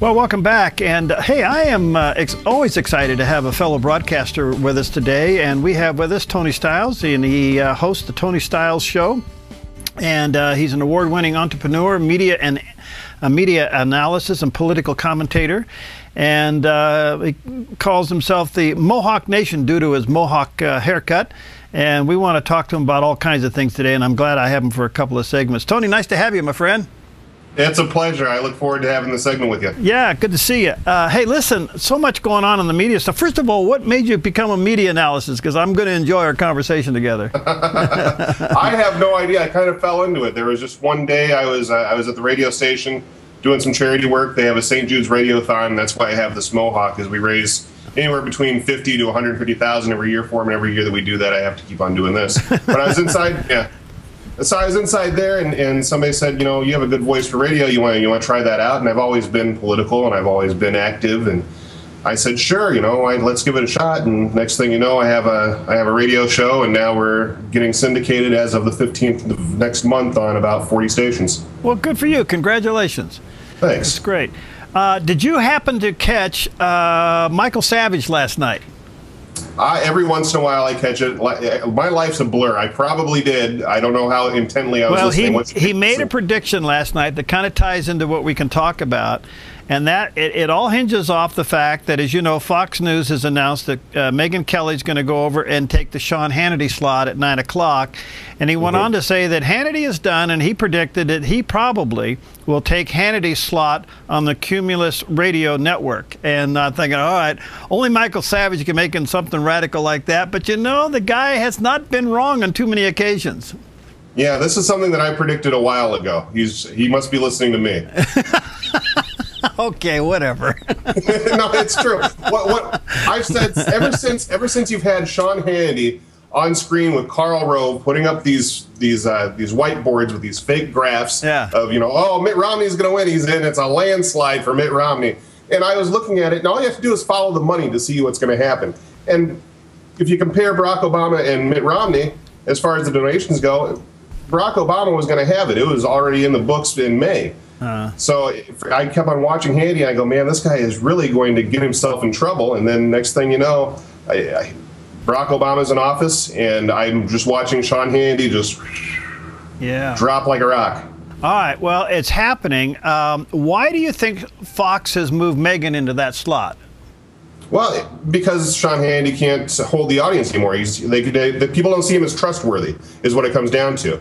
Well, welcome back. And hey, I am always excited to have a fellow broadcaster with us today. And we have with us Tony Stiles, and he hosts the Tony Stiles Show. And he's an award-winning entrepreneur, media analysis and political commentator. And he calls himself the Mohawk Nation due to his Mohawk haircut. And we want to talk to him about all kinds of things today. And I'm glad I have him for a couple of segments. Tony, nice to have you, my friend. It's a pleasure. I look forward to having the segment with you. Yeah, good to see you. Hey, listen, so much going on in the media stuff. First of all, what made you become a media analyst? Because I'm going to enjoy our conversation together. I have no idea. I kind of fell into it. There was just one day I was at the radio station doing some charity work. They have a St. Jude's Radiothon. That's why I have this mohawk, is we raise anywhere between 50 to 150,000 every year for them. And every year that we do that, I have to keep on doing this. But I was inside, yeah. So I was inside there, and somebody said, you know, you have a good voice for radio. You want to try that out? And I've always been political, and I've always been active. And I said, sure, you know, let's give it a shot. And next thing you know, I have a radio show, and now we're getting syndicated as of the 15th of next month on about 40 stations. Well, good for you. Congratulations. Thanks. That's great. Did you happen to catch Michael Savage last night? Every once in a while I catch it. My life's a blur. I probably did. I don't know how intently I was listening. Well, he made a prediction last night that kind of ties into what we can talk about. And that it all hinges off the fact that, as you know, Fox News has announced that Megyn Kelly's going to go over and take the Sean Hannity slot at 9 o'clock. And he went on to say that Hannity is done, and he predicted that he probably will take Hannity's slot on the Cumulus Radio Network. And I'm thinking, all right, only Michael Savage can make something radical like that. But, you know, the guy has not been wrong on too many occasions. Yeah, this is something that I predicted a while ago. He must be listening to me. Okay, whatever. No, it's true. What I've said ever since you've had Sean Hannity on screen with Karl Rove putting up these whiteboards with these fake graphs of, you know, oh, Mitt Romney's going to win. He's in. It's a landslide for Mitt Romney. And I was looking at it, and all you have to do is follow the money to see what's going to happen. And if you compare Barack Obama and Mitt Romney, as far as the donations go, Barack Obama was going to have it. It was already in the books in May. So I kept on watching Hannity, and I go, man, this guy is really going to get himself in trouble. And then next thing you know, Barack Obama's in office, and I'm just watching Sean Hannity just drop like a rock. All right, well, it's happening. Why do you think Fox has moved Megyn into that slot? Well, because Sean Hannity can't hold the audience anymore. The people don't see him as trustworthy, is what it comes down to.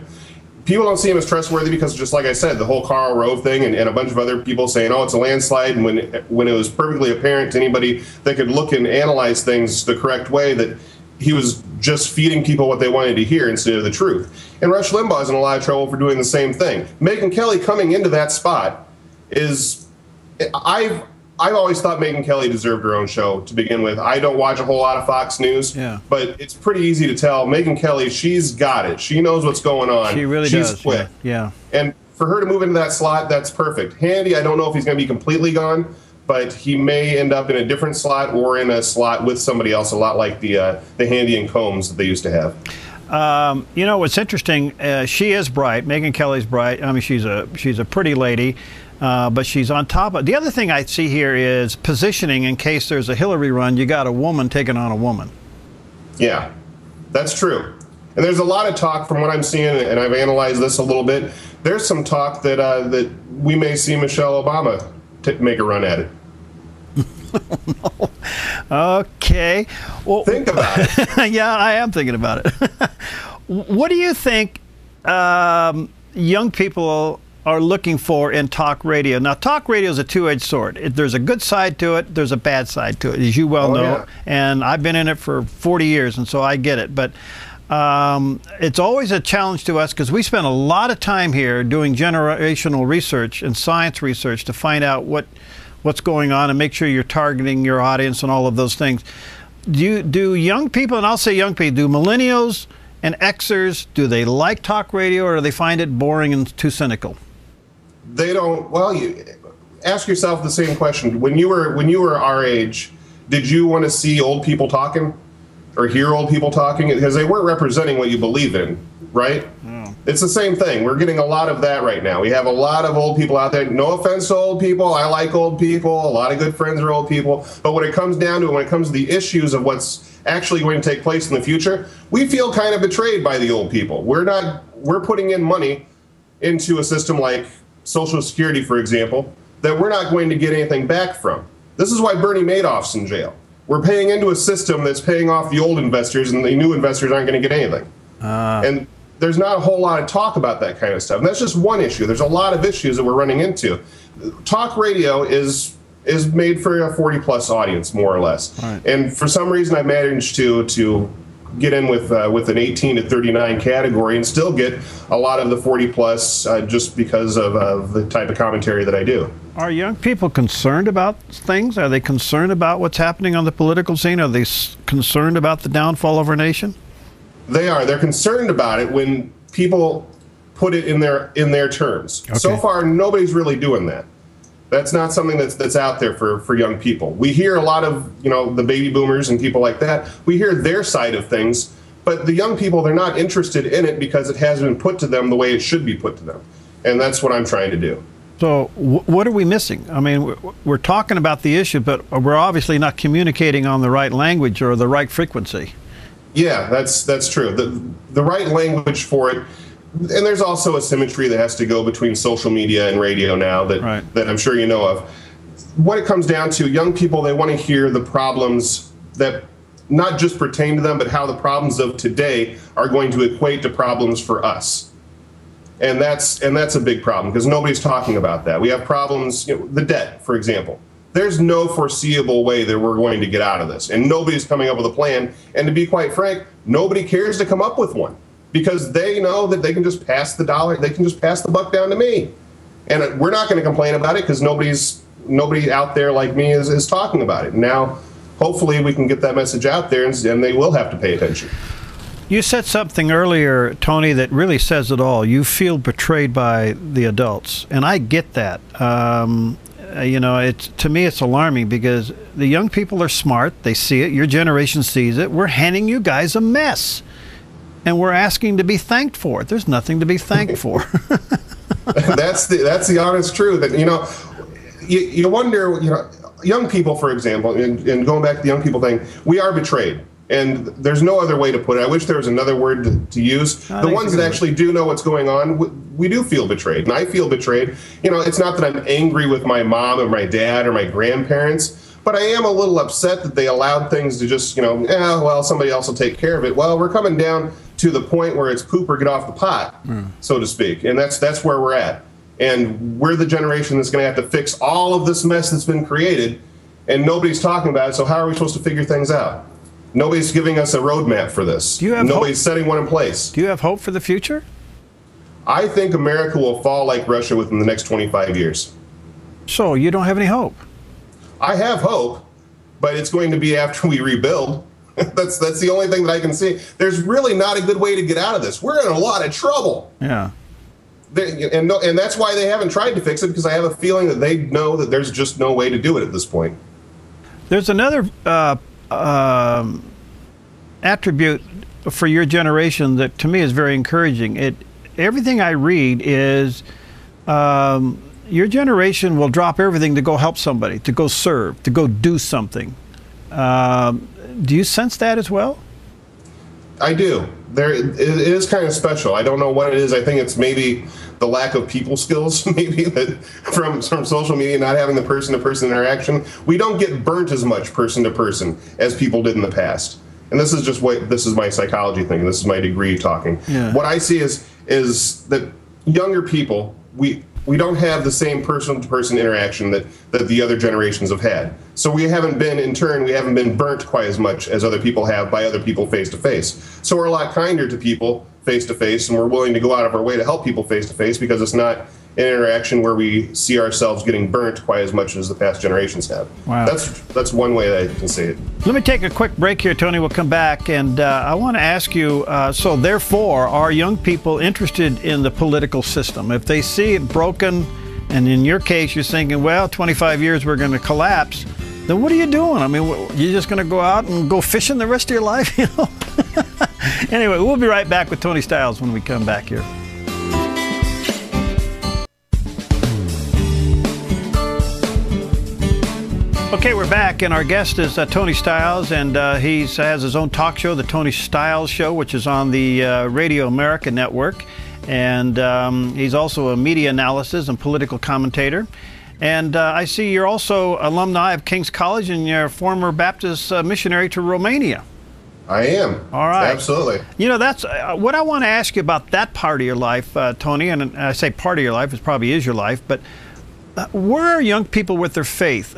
People don't see him as trustworthy because, just like I said, the whole Karl Rove thing and a bunch of other people saying, oh, it's a landslide, and when it was perfectly apparent to anybody that could look and analyze things the correct way that he was just feeding people what they wanted to hear instead of the truth. And Rush Limbaugh is in a lot of trouble for doing the same thing. Megyn Kelly coming into that spot is, I've always thought Megyn Kelly deserved her own show to begin with. I don't watch a whole lot of Fox News, but it's pretty easy to tell. Megyn Kelly, she's got it. She knows what's going on. She really does. She's quick. Yeah. And for her to move into that slot, that's perfect. Hannity, I don't know if he's going to be completely gone, but he may end up in a different slot or in a slot with somebody else, a lot like the Hannity and Combs that they used to have. You know, what's interesting, she is bright. Megyn Kelly's bright. I mean, she's a pretty lady. But she's on top of it. The other thing I see here is positioning in case there's a Hillary run. You got a woman taking on a woman. Yeah, that's true. And there's a lot of talk from what I'm seeing, and I've analyzed this a little bit. There's some talk that that we may see Michelle Obama make a run at it. No. Okay. Well, think about it. Yeah, I am thinking about it. What do you think young people are looking for in talk radio? Now, talk radio is a two-edged sword. There's a good side to it. There's a bad side to it, as you well know. Yeah. And I've been in it for 40 years, and so I get it. But it's always a challenge to us because we spend a lot of time here doing generational research and science research to find out what's going on and make sure you're targeting your audience and all of those things. Do young people, and I'll say young people, do millennials and Xers, do they like talk radio, or do they find it boring and too cynical? They don't. Well, you ask yourself the same question. When you were our age, did you want to see old people talking or hear old people talking? Because they weren't representing what you believe in, right? It's the same thing. We're getting a lot of that right now. We have a lot of old people out there. No offense to old people. I like old people. A lot of good friends are old people. But when it comes down to it, when it comes to the issues of what's actually going to take place in the future, we feel kind of betrayed by the old people. We're putting in money into a system like Social Security, for example, that we're not going to get anything back from. This is why Bernie Madoff's in jail. We're paying into a system that's paying off the old investors, and the new investors aren't going to get anything. And there's not a whole lot of talk about that kind of stuff. And that's just one issue. There's a lot of issues that we're running into. Talk radio is made for a 40-plus audience, more or less. Right. And for some reason, I managed to get in with an 18 to 39 category and still get a lot of the 40-plus just because of the type of commentary that I do. Are young people concerned about things? Are they concerned about what's happening on the political scene? Are they concerned about the downfall of our nation? They are. They're concerned about it when people put it in their terms. Okay. So far, nobody's really doing that. That's not something that's out there for young people. We hear a lot of, the baby boomers and people like that. We hear their side of things, but the young people, they're not interested in it because it hasn't been put to them the way it should be put to them. And that's what I'm trying to do. So what are we missing? I mean, we're talking about the issue, but we're obviously not communicating on the right language or the right frequency. Yeah, that's true. The right language for it. And there's also a symmetry that has to go between social media and radio now that I'm sure you know of. What it comes down to, young people, they want to hear the problems that not just pertain to them, but how the problems of today are going to equate to problems for us. And that's a big problem because nobody's talking about that. We have problems, the debt, for example. There's no foreseeable way that we're going to get out of this. And nobody's coming up with a plan. And to be quite frank, nobody cares to come up with one because they know that they can just pass the dollar, they can just pass the buck down to me. And we're not going to complain about it because nobody out there like me is talking about it. Now, hopefully we can get that message out there and they will have to pay attention. You said something earlier, Tony, that really says it all. You feel betrayed by the adults. And I get that. To me, it's alarming because the young people are smart. They see it. Your generation sees it. We're handing you guys a mess, and we're asking to be thanked for it. There's nothing to be thanked for. That's the honest truth. And you wonder, young people, for example, and going back to the young people thing, we are betrayed. And there's no other way to put it. I wish there was another word to use. The ones that actually do know what's going on, we do feel betrayed. And I feel betrayed. It's not that I'm angry with my mom or my dad or my grandparents, but I am a little upset that they allowed things to just, somebody else will take care of it. Well, we're coming down to the point where it's poop or get off the pot, so to speak. And that's where we're at. And we're the generation that's going to have to fix all of this mess that's been created, and nobody's talking about it. So how are we supposed to figure things out? Nobody's giving us a roadmap for this. Nobody's setting one in place. Do you have hope for the future? I think America will fall like Russia within the next 25 years. So you don't have any hope? I have hope, but it's going to be after we rebuild. That's the only thing that I can see. There's really not a good way to get out of this. We're in a lot of trouble. Yeah. And that's why they haven't tried to fix it, because I have a feeling that they know that there's just no way to do it at this point. There's another attribute for your generation that to me is very encouraging. Everything I read is your generation will drop everything to go help somebody, to go serve, to go do something. Do you sense that as well? I do. It is kind of special. I don't know what it is. I think it's maybe the lack of people skills, maybe that from social media, not having the person-to-person interaction. We don't get burnt as much person-to-person as people did in the past. And this is my psychology thing. This is my degree talking. Yeah. What I see is that younger people, we don't have the same person-to-person interaction that the other generations have had. So we haven't been burnt quite as much as other people have by other people face-to-face. So we're a lot kinder to people face-to-face, and we're willing to go out of our way to help people face-to-face because it's not an interaction where we see ourselves getting burnt quite as much as the past generations have. Wow. That's one way that I can see it. Let me take a quick break here, Tony. We'll come back, and I want to ask you, so therefore, are young people interested in the political system? If they see it broken, and in your case, you're thinking, well, 25 years, we're going to collapse, then what are you doing? I mean, you're just going to go out and go fishing the rest of your life, Anyway, we'll be right back with Tony Stiles when we come back here. Okay, we're back, and our guest is Tony Stiles, and he has his own talk show, the Tony Stiles Show, which is on the Radio America network. And he's also a media analyst and political commentator. And I see you're also alumni of King's College, and you're a former Baptist missionary to Romania. I am. All right. Absolutely. You know, that's what I want to ask you about that part of your life, Tony. And I say part of your life, it probably is your life, but where are young people with their faith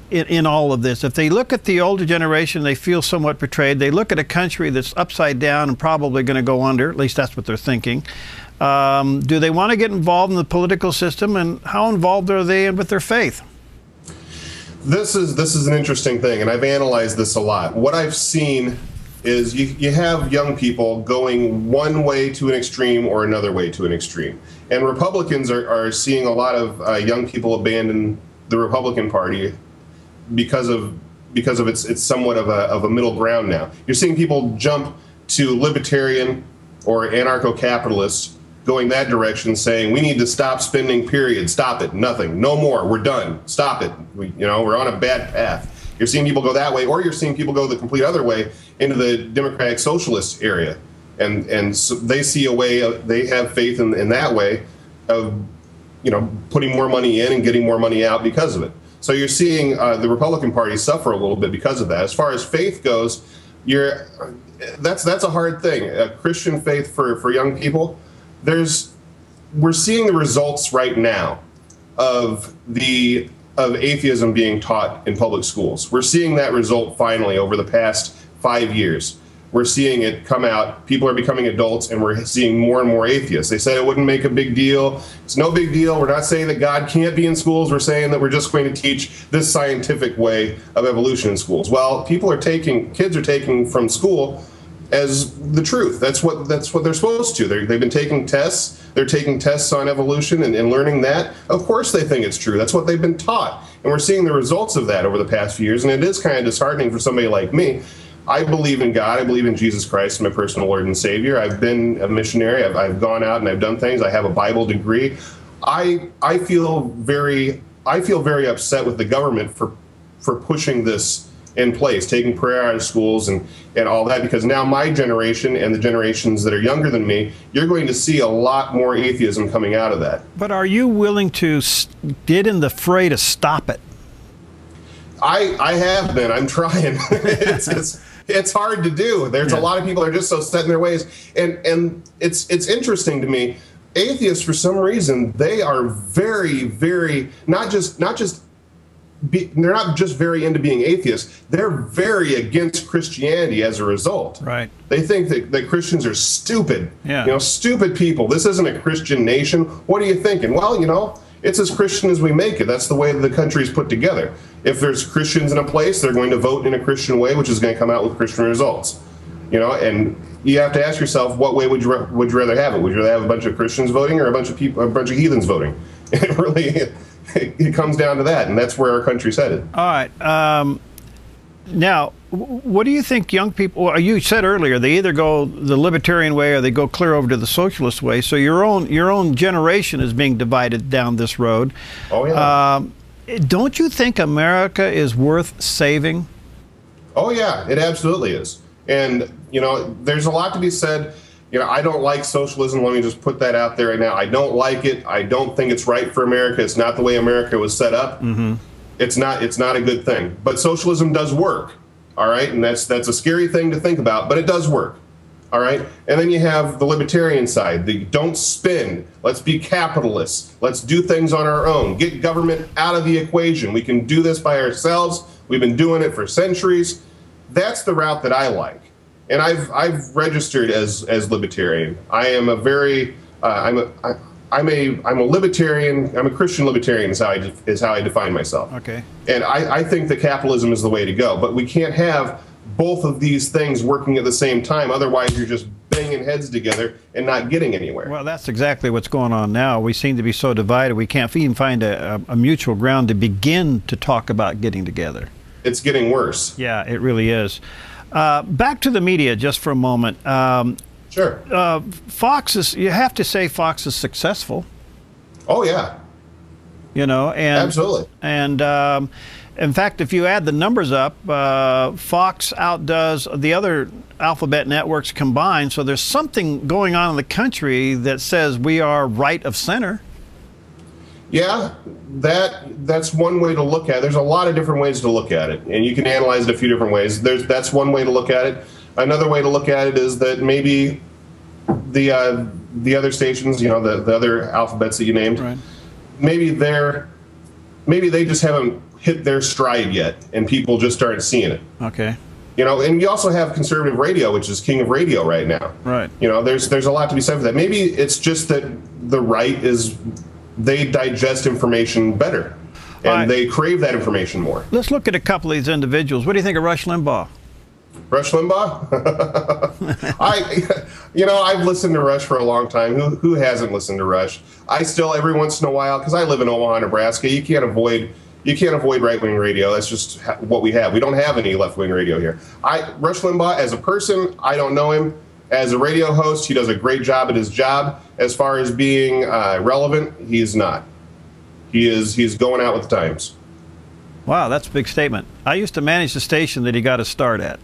in all of this? If they look at the older generation, they feel somewhat betrayed. They look at a country that's upside down and probably going to go under. At least that's what they're thinking. Do they want to get involved in the political system, and how involved are they with their faith? This is an interesting thing, and I've analyzed this a lot. What I've seen is you have young people going one way to an extreme or another way to an extreme. And Republicans are seeing a lot of young people abandon the Republican Party because of it's somewhat of a middle ground now. You're seeing people jump to libertarian or anarcho-capitalists going that direction, saying we need to stop spending, period, stop it, nothing, no more, we're done, stop it. We're on a bad path. You're seeing people go that way, or you're seeing people go the complete other way into the democratic socialist area. And so they see a way, they have faith in that way of, putting more money in and getting more money out because of it. So you're seeing the Republican Party suffer a little bit because of that. As far as faith goes, that's a hard thing. Christian faith for young people, we're seeing the results right now of atheism being taught in public schools. We're seeing that result finally over the past 5 years. We're seeing it come out. People are becoming adults, and we're seeing more and more atheists. They said it wouldn't make a big deal. It's no big deal. We're not saying that God can't be in schools. We're saying that we're just going to teach this scientific way of evolution in schools. Well, kids are taking from school as the truth. That's what they're supposed to. They've been taking tests. They're taking tests on evolution and learning that. Of course they think it's true. That's what they've been taught. And we're seeing the results of that over the past few years. And it is kind of disheartening for somebody like me. I believe in God. I believe in Jesus Christ, my personal Lord and Savior. I've been a missionary. I've gone out and I've done things. I have a Bible degree. I feel very upset with the government for pushing this in place, taking prayer out of schools and all that, because now my generation and the generations that are younger than me, you're going to see a lot more atheism coming out of that. But are you willing to get in the fray to stop it? I have been. I'm trying. It's hard to do. There's a lot of people that are just so set in their ways, and it's interesting to me. Atheists, for some reason, they are very, very they're not just very into being atheists. They're very against Christianity as a result. Right. They think that Christians are stupid. Yeah. Stupid people. This isn't a Christian nation. What are you thinking? Well, it's as Christian as we make it. That's the way the country is put together. If there's Christians in a place, they're going to vote in a Christian way, which is going to come out with Christian results. And you have to ask yourself, what way would you rather have it? Would you rather have a bunch of Christians voting or a bunch of heathens voting? It really it comes down to that, and that's where our country's headed. All right. Now, what do you think young people? Well, you said earlier they either go the libertarian way or they go clear over to the socialist way. So your own generation is being divided down this road. Oh yeah. Don't you think America is worth saving? Oh yeah, it absolutely is. And there's a lot to be said. I don't like socialism. Let me just put that out there right now. I don't like it. I don't think it's right for America. It's not the way America was set up. Mm-hmm. It's not a good thing. But socialism does work. All right, and that's a scary thing to think about, but it does work. All right, and then you have the libertarian side. The don't spend. Let's be capitalists. Let's do things on our own. Get government out of the equation. We can do this by ourselves. We've been doing it for centuries. That's the route that I like. And I've registered as libertarian. I am a very I'm a libertarian. I'm a Christian libertarian is how I define myself. Okay. And I think that capitalism is the way to go. But we can't have both of these things working at the same time. Otherwise, you're just banging heads together and not getting anywhere. Well, that's exactly what's going on now. We seem to be so divided. We can't even find a mutual ground to begin to talk about getting together. It's getting worse. Yeah, it really is. Back to the media just for a moment. Sure. You have to say Fox is successful. Oh, yeah. You know, and absolutely. And in fact, if you add the numbers up, Fox outdoes the other alphabet networks combined. So there's something going on in the country that says we are right of center. Yeah, that's one way to look at it. There's a lot of different ways to look at it, and you can analyze it a few different ways. That's one way to look at it. Another way to look at it is that maybe the other stations, you know, the other alphabets that you named, right, maybe they just haven't hit their stride yet, and people just started seeing it. Okay. You know, and you also have conservative radio, which is king of radio right now. Right. You know, there's a lot to be said for that. Maybe it's just that the right they digest information better, and they crave that information more. Let's look at a couple of these individuals. What do you think of Rush Limbaugh? Rush Limbaugh? I've listened to Rush for a long time. Who hasn't listened to Rush? I still, every once in a while, because I live in Omaha, Nebraska, you can't avoid right-wing radio. That's just what we have. We don't have any left-wing radio here. Rush Limbaugh, as a person, I don't know him. As a radio host, he does a great job at his job. As far as being relevant, he's not. He's going out with the times. Wow, that's a big statement. I used to manage the station that he got a start at.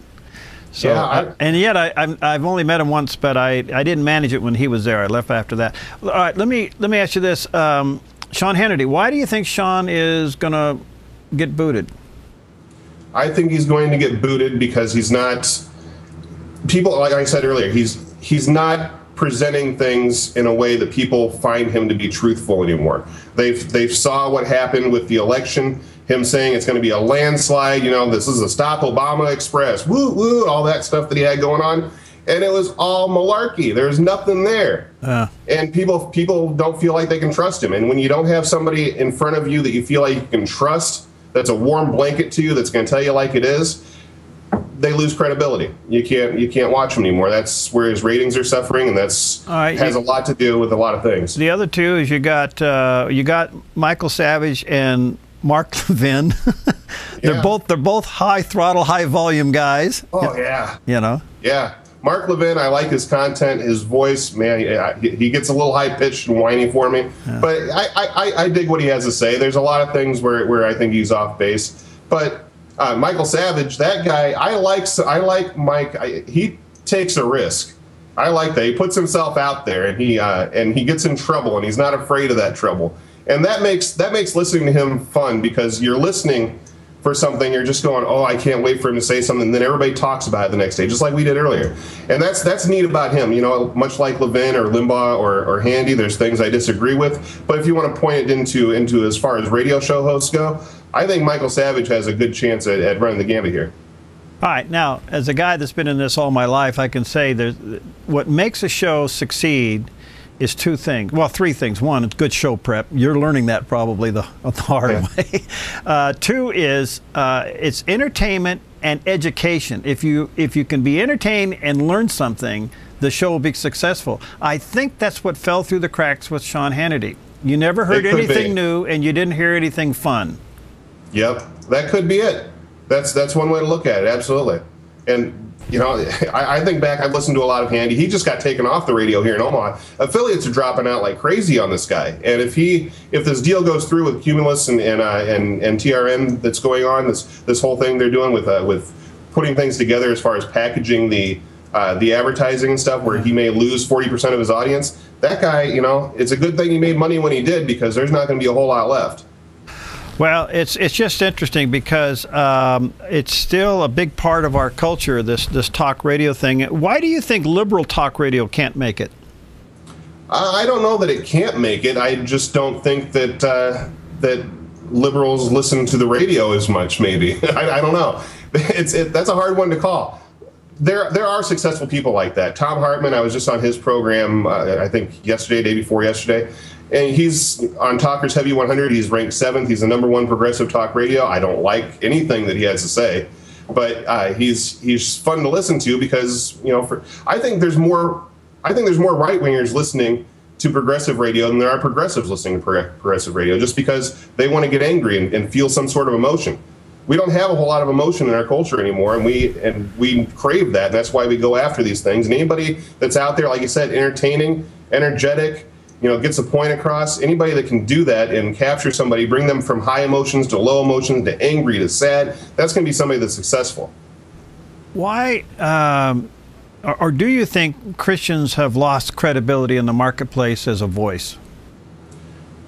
So, yeah, and yet I've only met him once, but I didn't manage it when he was there. I left after that. All right, let me ask you this, Sean Hannity. Why do you think Sean is going to get booted? I think he's going to get booted because he's not. People, like I said earlier, he's not presenting things in a way that people find him to be truthful anymore. They've saw what happened with the election. Him saying it's going to be a landslide, you know, this is a Stop Obama Express, woo, woo, all that stuff that he had going on. And it was all malarkey. There's nothing there. And people don't feel like they can trust him. And when you don't have somebody in front of you that you feel like you can trust, that's a warm blanket to you, that's going to tell you like it is, they lose credibility. You can't watch him anymore. That's where his ratings are suffering, and has a lot to do with a lot of things. The other two is you got Michael Savage and Mark Levin. They're both high throttle, high volume guys. Oh yeah. You know. Yeah. Mark Levin, I like his content, his voice. Man, he gets a little high pitched and whiny for me, but I dig what he has to say. There's a lot of things where I think he's off base, but Michael Savage, that guy, I like Mike. He takes a risk. I like that. He puts himself out there, and he gets in trouble, and he's not afraid of that trouble. And that makes listening to him fun, because you're listening for something, you're just going, oh, I can't wait for him to say something, and then everybody talks about it the next day, just like we did earlier. And that's neat about him. You know, much like Levin or Limbaugh or Handy, there's things I disagree with, but if you want to point it into as far as radio show hosts go, I think Michael Savage has a good chance at running the gambit here. All right, now, as a guy that's been in this all my life, I can say what makes a show succeed is two things. Well, three things. One, it's good show prep. You're learning that probably the hard way. Two is it's entertainment and education. If you can be entertained and learn something, the show will be successful. I think that's what fell through the cracks with Sean Hannity. You never heard anything new, and you didn't hear anything fun. Yep, that could be it. That's one way to look at it, absolutely. And you know, I think back, I've listened to a lot of Handy. He just got taken off the radio here in Omaha. Affiliates are dropping out like crazy on this guy. And if this deal goes through with Cumulus and TRN that's going on, this whole thing they're doing with putting things together as far as packaging the advertising and stuff, where he may lose 40% of his audience, that guy, you know, it's a good thing he made money when he did, because there's not going to be a whole lot left. Well, it's just interesting because it's still a big part of our culture, this talk radio thing. Why do you think liberal talk radio can't make it? I don't know that it can't make it. I just don't think that liberals listen to the radio as much, maybe. I don't know. That's a hard one to call. There are successful people like that. Tom Hartman, I was just on his program, I think yesterday, day before yesterday. And he's on Talker's Heavy 100. He's ranked 7th. He's the #1 progressive talk radio. I don't like anything that he has to say, but he's fun to listen to, because, you know, I think there's more right wingers listening to progressive radio than there are progressives listening to progressive radio, just because they want to get angry and feel some sort of emotion. We don't have a whole lot of emotion in our culture anymore, and we crave that. And that's why we go after these things. And anybody that's out there, like you said, entertaining, energetic, gets a point across. Anybody that can do that and capture somebody, bring them from high emotions to low emotions to angry to sad, that's going to be somebody that's successful. Why, or do you think Christians have lost credibility in the marketplace as a voice?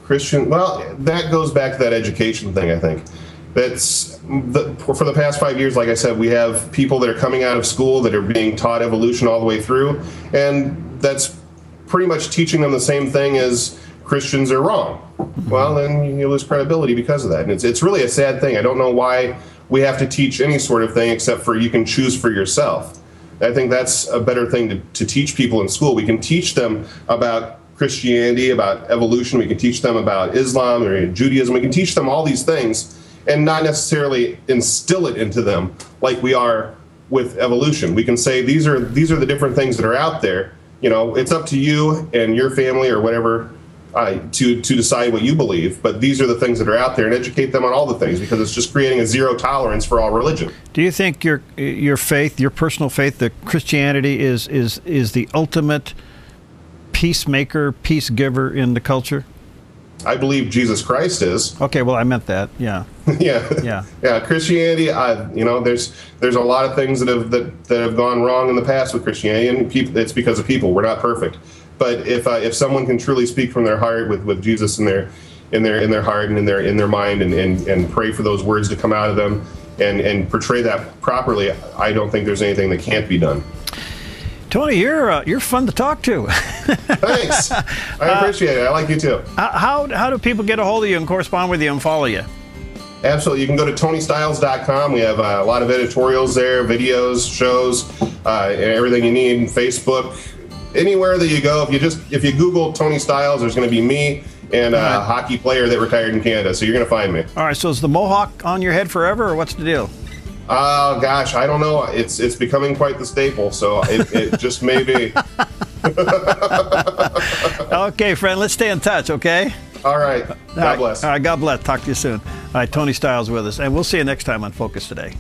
Well, that goes back to that education thing, I think. For the past 5 years, like I said, we have people that are coming out of school that are being taught evolution all the way through, and that's pretty much teaching them the same thing as Christians are wrong. Well, then you lose credibility because of that. And it's really a sad thing. I don't know why we have to teach any sort of thing except for you can choose for yourself. I think that's a better thing to teach people in school. We can teach them about Christianity, about evolution. We can teach them about Islam or Judaism. We can teach them all these things and not necessarily instill it into them like we are with evolution. We can say these are the different things that are out there. It's up to you and your family or whatever to decide what you believe, but these are the things that are out there, and educate them on all the things, because it's just creating a zero tolerance for all religion. Do you think your faith, your personal faith, that Christianity is the ultimate peacemaker, peace giver in the culture? I believe Jesus Christ is. Okay, well, I meant that. Yeah. Yeah. Christianity. There's a lot of things that have gone wrong in the past with Christianity, and it's because of people. We're not perfect. But if someone can truly speak from their heart with Jesus in their heart and in their mind, and pray for those words to come out of them and portray that properly, I don't think there's anything that can't be done. Tony, you're fun to talk to. Thanks. I appreciate it. I like you too. How do people get a hold of you and correspond with you and follow you? Absolutely. You can go to TonyStiles.com. We have a lot of editorials there, videos, shows, everything you need. Facebook, anywhere that you go. If you Google Tony Stiles, there's going to be me and a hockey player that retired in Canada. So you're going to find me. All right. So is the mohawk on your head forever, or what's the deal? Oh, gosh, I don't know. It's becoming quite the staple, so it just may be. Okay, friend, let's stay in touch, okay? All right. God bless. All right, God bless. Talk to you soon. All right, Tony Stiles with us, and we'll see you next time on Focus Today.